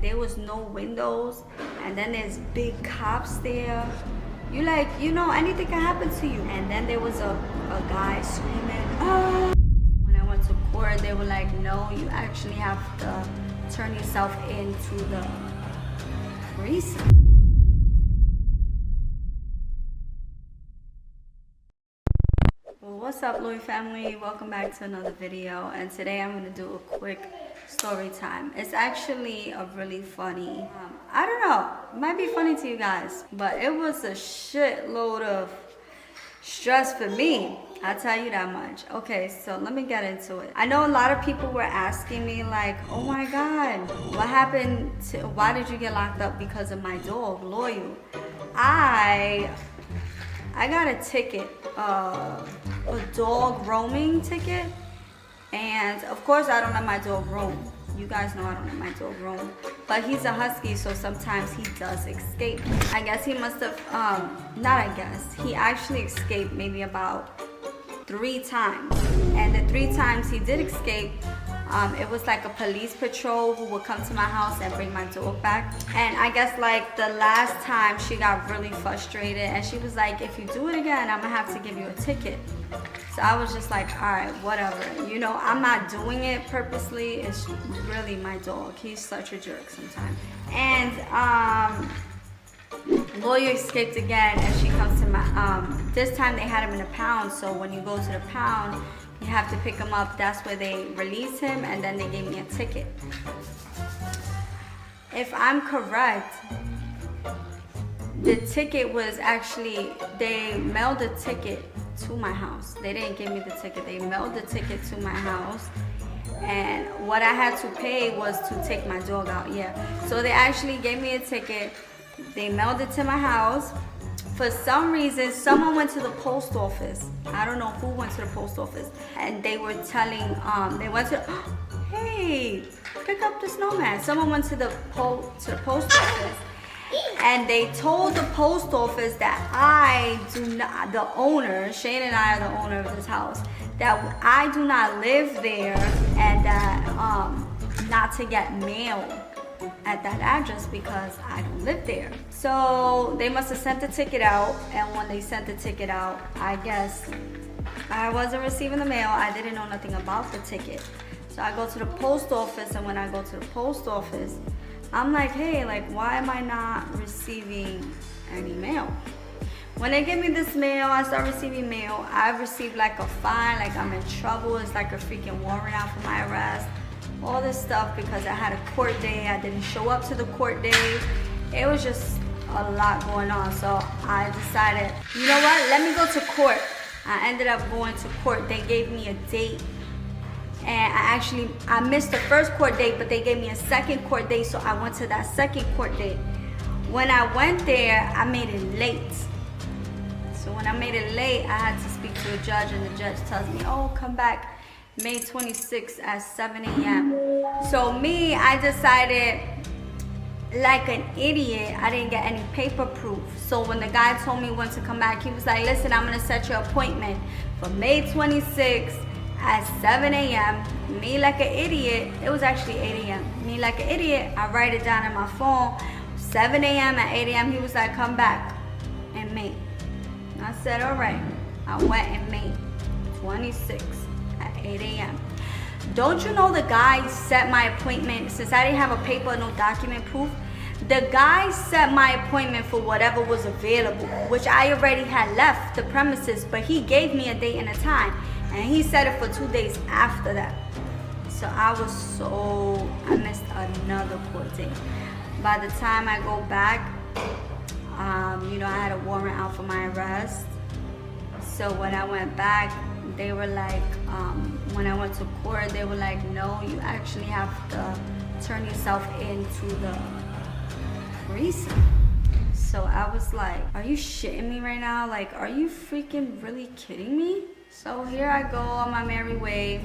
and there was no windows, and then there's big cops there. You like, you know, anything can happen to you. And then there was a guy screaming, "Oh!" When I went to court, they were like, no, you actually have to turn yourself into the precinct. Well, what's up, Louis family? Welcome back to another video, and today I'm going to do a quick story time. It's actually a really funny, I don't know, it might be funny to you guys, but it was a shitload of stress for me, I'll tell you that much. Okay, so let me get into it. I know a lot of people were asking me like, oh my god, what happened to, why did you get locked up? Because of my dog, Loyal. I got a ticket, a dog roaming ticket, and of course I don't let my dog roam. You guys know I don't let my dog roam, but he's a husky, so sometimes he does escape. I guess he must have, he actually escaped maybe about 3 times, and the 3 times he did escape, it was like a police patrol who would come to my house and bring my dog back. And I guess like the last time she got really frustrated and she was like, if you do it again, I'm gonna have to give you a ticket. So I was just like, all right, whatever. You know, I'm not doing it purposely. It's really my dog. He's such a jerk sometimes. And Lawyer escaped again, and she comes to my, this time they had him in a pound. So when you go to the pound, you have to pick him up. That's where they release him, and then they gave me a ticket. If I'm correct, the ticket was actually, they mailed the ticket to my house. They didn't give me the ticket. They mailed the ticket to my house. And what I had to pay was to take my dog out, yeah. So they actually gave me a ticket. They mailed it to my house. For some reason, someone went to the post office. I don't know who went to the post office. And they were telling, they went to, hey, pick up the snowman. Someone went to the post office. And they told the post office that I do not, the owner, Shane and I are the owner of this house, that I do not live there, and that not to get mail at that address because I don't live there. So they must have sent the ticket out, and when they sent the ticket out, I guess I wasn't receiving the mail. I didn't know nothing about the ticket. So I go to the post office, and when I go to the post office, I'm like, hey, like, why am I not receiving any mail? When they give me this mail, I start receiving mail. I received like a fine, like I'm in trouble. It's like a freaking warrant out for my arrest. All this stuff because I had a court day. I didn't show up to the court day. It was just a lot going on. So I decided, you know what? Let me go to court. I ended up going to court. They gave me a date. And I missed the first court date, but they gave me a second court date, so I went to that second court date. When I went there, I made it late. So when I made it late, I had to speak to a judge, and the judge tells me, oh, come back May 26th at 7 a.m. So me, I decided, like an idiot, I didn't get any paper proof. So when the guy told me when to come back, he was like, listen, I'm gonna set your appointment for May 26th at 7 a.m. Me like an idiot, it was actually 8 a.m. Me like an idiot, I write it down on my phone. 7 a.m. at 8 a.m. he was like, come back in May. I said, all right. I went in May 26th at 8 a.m. Don't you know the guy set my appointment, since I didn't have a paper, no document proof, the guy set my appointment for whatever was available, which I already had left the premises, but he gave me a date and a time. And he set it for 2 days after that. So I missed another court date. By the time I go back, you know, I had a warrant out for my arrest. So when I went back, they were like, when I went to court, they were like, no, you actually have to turn yourself into the precinct. So I was like, are you shitting me right now? Like, are you freaking really kidding me? So here I go on my merry way,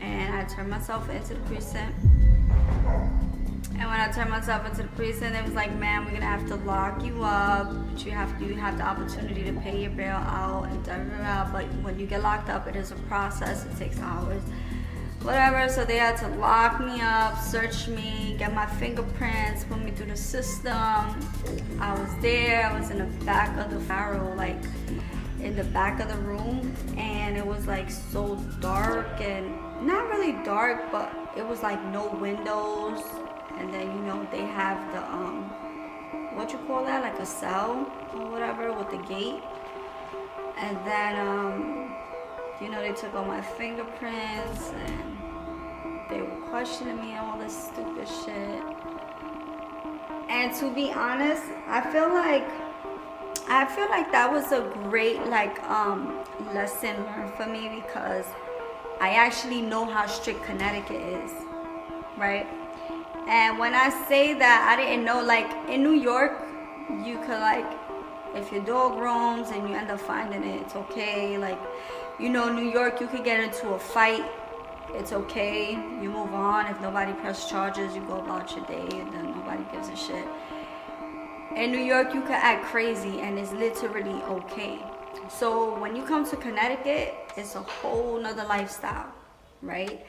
and I turn myself into the precinct. And when I turned myself into the precinct, it was like, man, we're gonna have to lock you up, but you have the opportunity to pay your bail out, and da da da. But when you get locked up, it is a process. It takes hours. whatever. So they had to lock me up, search me, get my fingerprints, put me through the system. I was there. I was in the back of the barrel, like in the back of the room, and it was like so dark, and not really dark, but it was like no windows. And then, you know, they have the what you call that, like a cell or whatever with the gate. And then you know, they took all my fingerprints and they were questioning me and all this stupid shit. And to be honest, I feel like that was a great lesson learned for me, because I actually know how strict Connecticut is, right? And when I say that, I didn't know, like in New York, you could, like, if your dog roams and you end up finding it, it's okay. Like, you know, New York, you could get into a fight, it's okay, you move on. If nobody press charges, you go about your day, and then nobody gives a shit. In New York, you could act crazy and it's literally okay. So when you come to Connecticut, it's a whole nother lifestyle, right?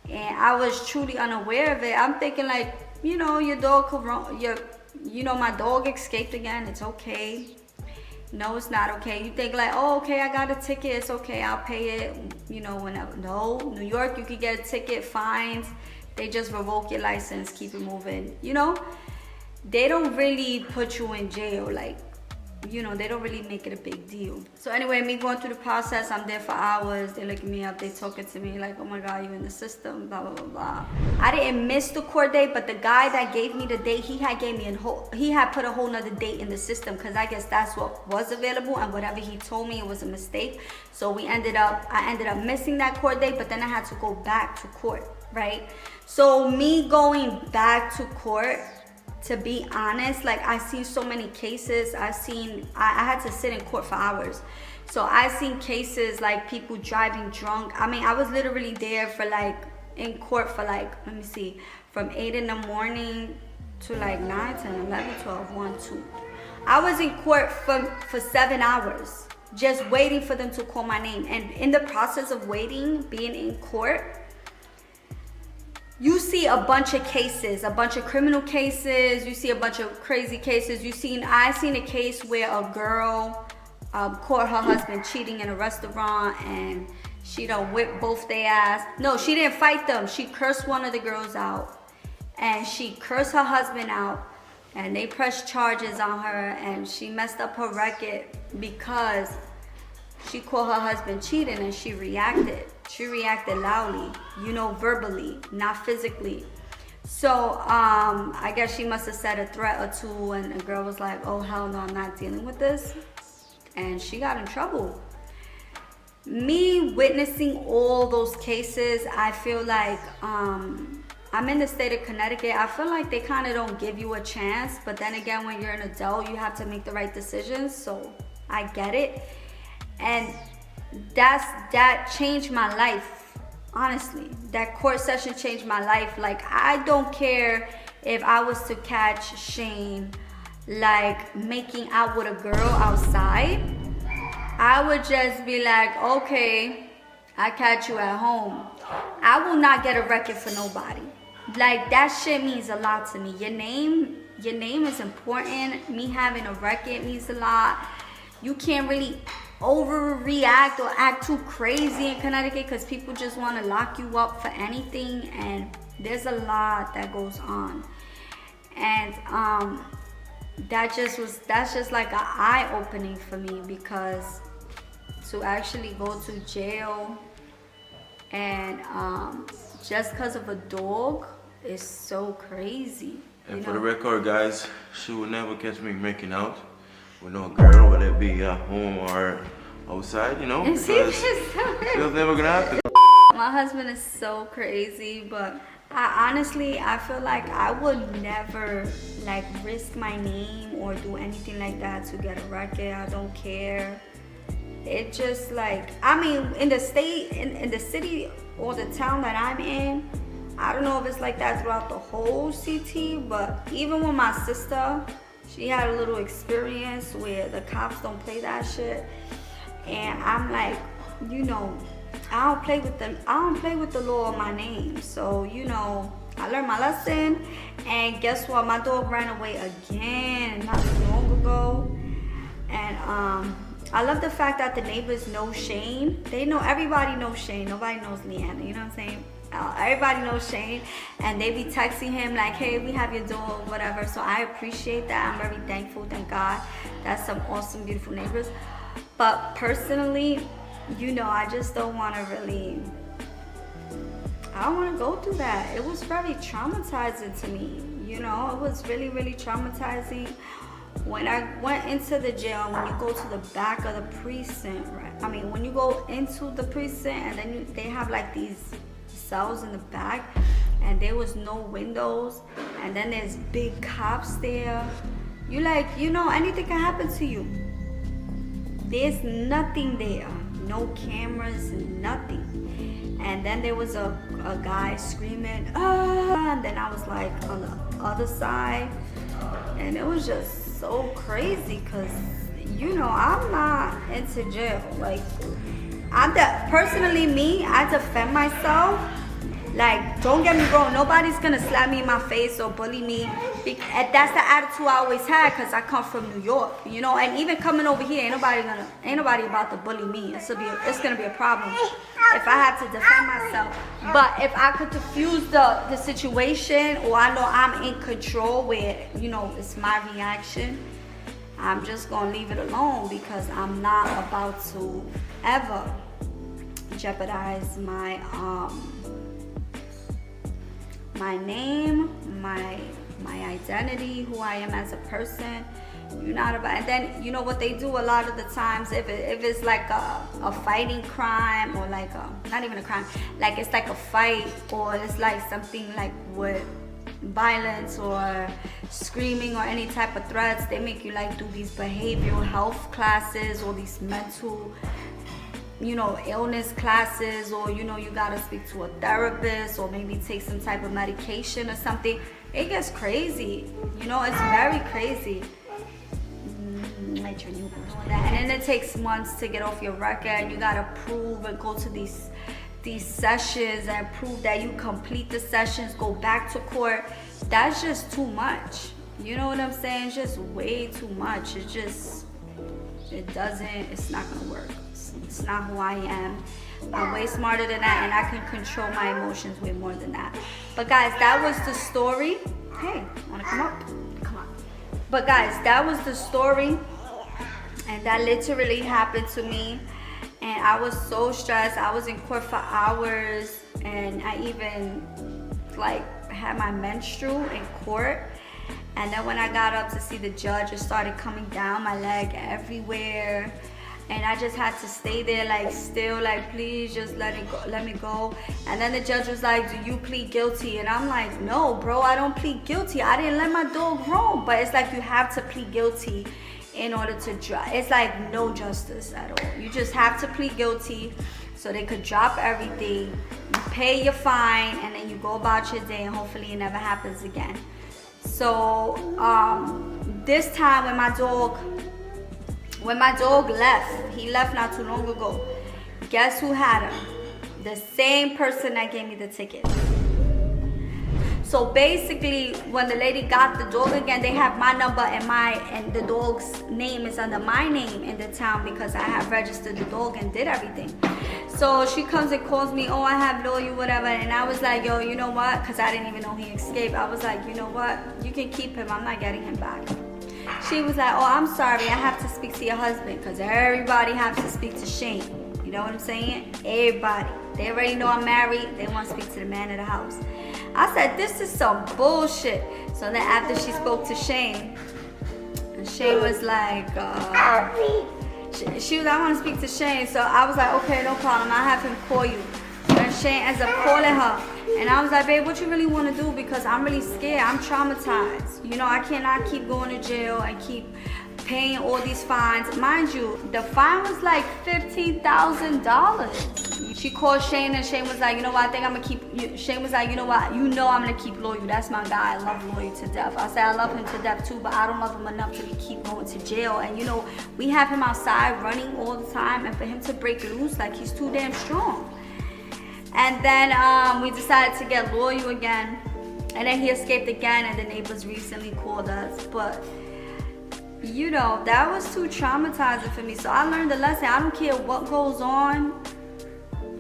And I was truly unaware of it. I'm thinking, like, you know, your dog could run, you know, my dog escaped again, it's okay. No, it's not okay. You think like, oh, okay, I got a ticket, it's okay, I'll pay it, you know, whenever. No, New York, you could get a ticket, fines, they just revoke your license, keep it moving, you know? They don't really put you in jail, like, you know, they don't really make it a big deal. So anyway, me going through the process, I'm there for hours. They looking me up, they talking to me like, oh my God, you in the system, blah, blah, blah, blah. I didn't miss the court date, but the guy that gave me the date, he had put a whole nother date in the system, because I guess that's what was available, and whatever he told me, it was a mistake. So I ended up missing that court date, but then I had to go back to court, right? So me going back to court, to be honest, like, I seen so many cases. I had to sit in court for hours. So I seen cases like people driving drunk. I mean, I was literally there for like, in court for like, let me see, from 8 in the morning to like 9, 10, 11, 12, 1, 2. I was in court for 7 hours, just waiting for them to call my name. And in the process of waiting, being in court, you see a bunch of cases, a bunch of criminal cases. You see a bunch of crazy cases. I seen a case where a girl caught her husband cheating in a restaurant, and she done whipped both their ass. No, she didn't fight them. She cursed one of the girls out, and she cursed her husband out, and they pressed charges on her, and she messed up her record because she caught her husband cheating, and she reacted. She reacted loudly, you know, verbally, not physically. So I guess she must have said a threat or two, and the girl was like, oh, hell no, I'm not dealing with this. And she got in trouble. Me witnessing all those cases, I feel like I'm in the state of Connecticut. I feel like they kind of don't give you a chance. But then again, when you're an adult, you have to make the right decisions. So I get it. And that changed my life, honestly. That court session changed my life. Like, I don't care if I was to catch Shane like making out with a girl outside. I would just be like, okay, I catch you at home. I will not get a record for nobody. Like, that shit means a lot to me. Your name is important. Me having a record means a lot. You can't really overreact or act too crazy in Connecticut, because people just want to lock you up for anything, and there's a lot that goes on. And that's just like an eye-opening for me, because to actually go to jail and just because of a dog is so crazy. And for the record, guys, she will never catch me making out with no girl, whether it be at home or outside, you know, because she's never gonna happen. My husband is so crazy, but I feel like I would never like risk my name or do anything like that to get a record. I don't care. It just like, I mean, in the state, in the city or the town that I'm in, I don't know if it's like that throughout the whole CT, but even with my sister, she had a little experience where the cops don't play that shit. And I'm like, you know, I don't play with the law of my name. So, you know, I learned my lesson, and guess what? My dog ran away again not too long ago. And I love the fact that the neighbors know Shane. They know, everybody knows Shane. Nobody knows LIANA, you know what I'm saying? Everybody knows Shane, and they be texting him like, hey, we have your dog, whatever. So I appreciate that. I'm very thankful, thank God. That's some awesome, beautiful neighbors. But personally, you know, I just don't want to really, I don't want to go through that. It was very traumatizing to me, you know. It was really, really traumatizing. When I went into the jail, when you go to the back of the precinct, right? I mean, when you go into the precinct, and then they have like these cells in the back, and there was no windows, and then there's big cops there. You like, you know, anything can happen to you. There's nothing there, no cameras, nothing. And then there was a guy screaming, ah, and then I was like on the other side, and it was just so crazy, because, you know, I'm not into jail. Like, personally, me, I defend myself. Like, don't get me wrong, nobody's gonna slap me in my face or bully me. And that's the attitude I always had, because I come from New York, you know. And even coming over here, ain't nobody about to bully me. It's gonna be a problem if I have to defend myself. But if I could diffuse the situation, or I know I'm in control where, you know, it's my reaction, I'm just gonna leave it alone, because I'm not about to ever jeopardize my name, my identity, who I am as a person. You're not about, and then, you know what they do a lot of the times, if it's like a fighting crime, or like not even a crime, like it's like a fight, or it's like something like with violence or screaming or any type of threats, they make you like do these behavioral health classes, or these mental, you know, illness classes, or, you know, you gotta speak to a therapist, or maybe take some type of medication or something. It gets crazy, you know, it's very crazy. And then it takes months to get off your record. You gotta prove and go to these sessions and prove that you complete the sessions, go back to court. That's just too much, you know what I'm saying? It's just way too much. It's not gonna work. It's not who I am. I'm way smarter than that, and I can control my emotions way more than that. But guys, that was the story. Hey, wanna come up? Come on. But guys, that was the story, and that literally happened to me. And I was so stressed. I was in court for hours, and I even like had my menstrual in court. And then when I got up to see the judge, it started coming down my leg everywhere. And I just had to stay there, like, still, like, please just let me go. And then the judge was like, do you plead guilty? And I'm like, no, bro, I don't plead guilty. I didn't let my dog roam. But it's like you have to plead guilty in order to drop. It's like no justice at all. You just have to plead guilty so they could drop everything. You pay your fine, and then you go about your day, and hopefully it never happens again. So this time when my dog left, he left not too long ago. Guess who had him? The same person that gave me the ticket. So basically, when the lady got the dog again, they have my number, and the dog's name is under my name in the town, because I have registered the dog and did everything. So she comes and calls me, oh, I have lawyer, whatever. And I was like, yo, you know what? Because I didn't even know he escaped. I was like, you know what? You can keep him. I'm not getting him back. She was like, oh, I'm sorry. I have to speak to your husband, because everybody has to speak to Shane. You know what I'm saying? Everybody. They already know I'm married. They want to speak to the man of the house. I said, this is some bullshit. So then after she spoke to Shane, and Shane was like, she was like, I want to speak to Shane. So I was like, okay, no problem. I'll have him call you. And Shane ends up calling her. And I was like, babe, what you really want to do? Because I'm really scared. I'm traumatized. You know, I cannot keep going to jail and keep paying all these fines. Mind you, the fine was like $15,000. She called Shane, and Shane was like, you know what, I think I'm gonna keep you. Shane was like, you know what, I'm gonna keep Lawyer. That's my guy. I love Lawyer to death. I said I love him to death too, but I don't love him enough to keep going to jail. And you know, we have him outside running all the time, and for him to break loose, like, he's too damn strong. And then we decided to get loyal again. And then he escaped again, and the neighbors recently called us. But, you know, that was too traumatizing for me. So I learned the lesson. I don't care what goes on.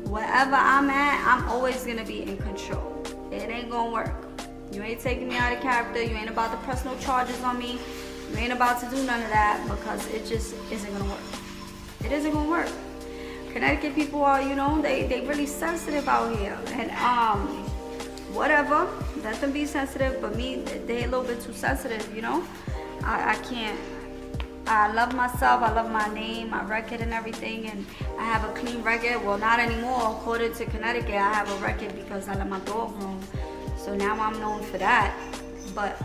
Wherever I'm at, I'm always going to be in control. It ain't going to work. You ain't taking me out of character. You ain't about to press no charges on me. You ain't about to do none of that, because it just isn't going to work. It isn't going to work. Connecticut people are, you know, they really sensitive out here. And whatever, let them be sensitive, but me, they a little bit too sensitive, you know. I can't. I love myself, I love my name, my record and everything, and I have a clean record. Well, not anymore. According to Connecticut, I have a record because I let my dog roam. So now I'm known for that. But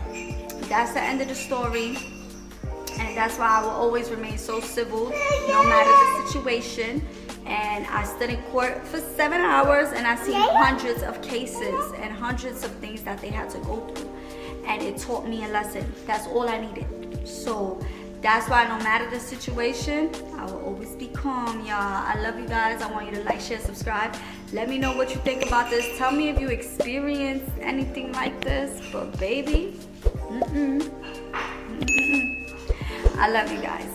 that's the end of the story. And that's why I will always remain so civil, no matter the situation. And I stood in court for 7 hours, and I seen hundreds of cases and hundreds of things that they had to go through. And it taught me a lesson. That's all I needed. So that's why no matter the situation, I will always be calm, y'all. I love you guys. I want you to like, share, subscribe. Let me know what you think about this. Tell me if you experienced anything like this. But baby, I love you guys.